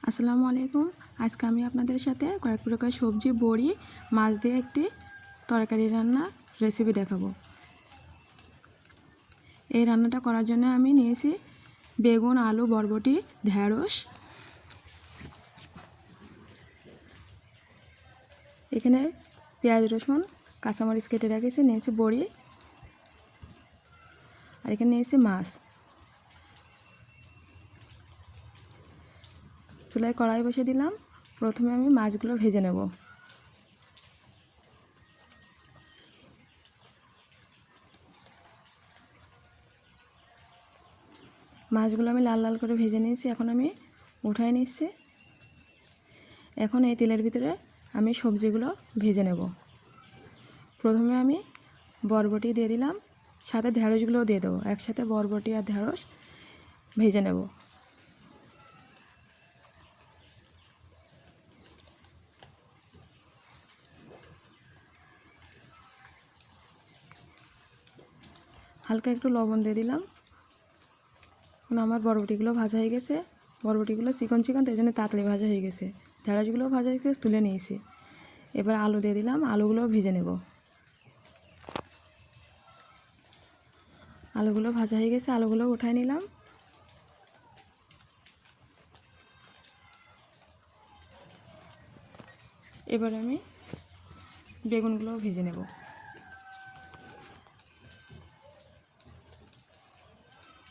আসসালামু আলাইকুম। আজকে আমি আপনাদের সাথে কয়েক প্রকার সবজি, বড়ি, মাছ দিয়ে একটি তরকারি রান্না রেসিপি দেখাবো। এই রান্নাটা করার জন্য আমি নিয়েছি বেগুন, আলু, বরবটি, ঢেঁড়স। এখানে পেঁয়াজ, রসুন, কাঁচামরিচ কেটে রেখেছি। নিয়েছি বড়ি, আর এখানে নিয়েছি মাছ। চুলায় কড়াই বসিয়ে দিলাম। প্রথমে আমি মাছগুলো ভেজে নেব। মাছগুলো আমি লাল লাল করে ভেজে নিয়েছি। এখন আমি উঠায় নিচ্ছি। এখন এই তেলের ভিতরে আমি সবজিগুলো ভেজে নেব। প্রথমে আমি বরবটি দিয়ে দিলাম, সাথে ঢেঁড়সগুলোও দিয়ে দেবো। একসাথে বরবটি আর ঢেঁড়স ভেজে নেব। হালকা একটু লবণ দিয়ে দিলাম। এখন আমার বরবটিগুলো ভাজা হয়ে গেছে। বরবটিগুলো চিকন চিকন, তাই জন্য তাড়াতাড়ি ভাজা হয়ে গেছে। ঢেঁড়সগুলোও ভাজা হয়ে গেছে, তুলে নিয়েছি। এবার আলু দিয়ে দিলাম, আলুগুলোও ভেজে নেব। আলুগুলো ভাজা হয়ে গেছে, আলুগুলো উঠায় নিলাম। এবার আমি বেগুনগুলোও ভেজে নেব।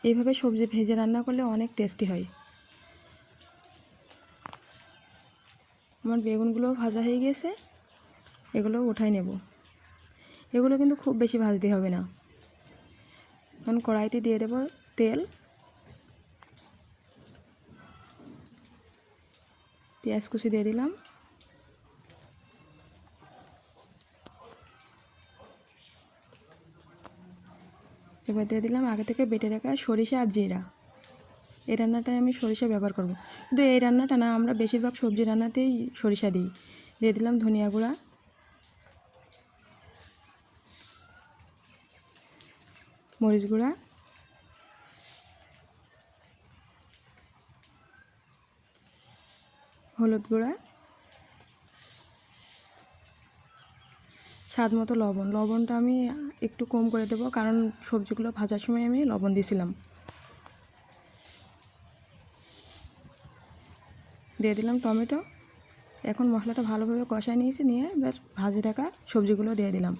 এইভাবে সবজি ভেজে রান্না করলে অনেক টেস্টি হয়। আমার বেগুনগুলোও ভাজা হয়ে গেছে, এগুলোও উঠায় নেব। এগুলো কিন্তু খুব বেশি ভাজতে হবে না। এখন কড়াইতে দিয়ে দেব তেল, পেঁয়াজ কুচি দিয়ে দিলাম। এবার দিয়ে দিলাম আগে থেকে বেটে রাখা সরিষা আর জিরা। এই রান্নাটায় আমি সরিষা ব্যবহার করব, কিন্তু এই রান্নাটা না, আমরা বেশিরভাগ সবজি রান্নাতেই সরিষা দিই। দিয়ে দিলাম ধনিয়া গুঁড়া, মরিচ গুঁড়া, হলুদ গুঁড়া, স্বাদ মতো লবণ। লবণটা আমি একটু কম করে দেবো, কারণ সবজিগুলো ভাজার সময় আমি লবণ দিয়েছিলাম। দিয়ে দিলাম টমেটো। এখন মশলাটা ভালোভাবে কষায় নিয়েছি, নিয়ে এবার ভাজে রাখা সবজিগুলো দিয়ে দিলাম।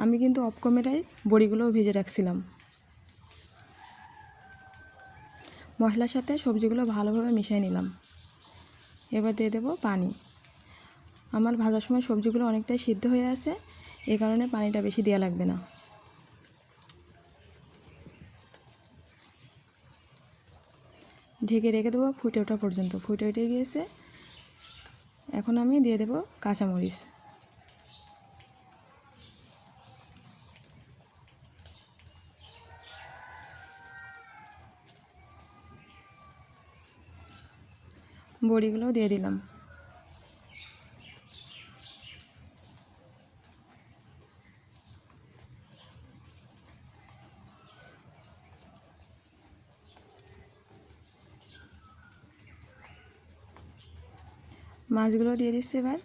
আমি কিন্তু অফ ক্যামেরায় বড়িগুলোও ভেজে রাখছিলাম। মশলার সাথে সবজিগুলো ভালোভাবে মিশিয়ে নিলাম। এবার দিয়ে দেবো পানি। আমার ভাজার সময় সবজিগুলো অনেকটাই সিদ্ধ হয়ে আছে, এই কারণে পানিটা বেশি দেওয়া লাগবে না। ঢেকে রেখে দেবো ফুটে ওঠা পর্যন্ত। ফুটে উঠে গিয়েছে, এখন আমি দিয়ে দেবো কাঁচামরিচ। বড়িগুলোও দিয়ে দিলাম। মাছগুলো দিয়ে দিচ্ছি। এবার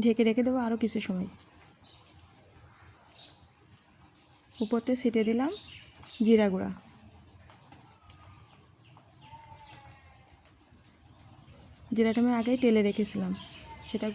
ঢেকে রেখে দেবো আরও কিছু সময়। উপরতে ছিটিয়ে দিলাম জিরা গুঁড়া। জিরাটা আমি আগেই তেলে রেখেছিলাম, সেটা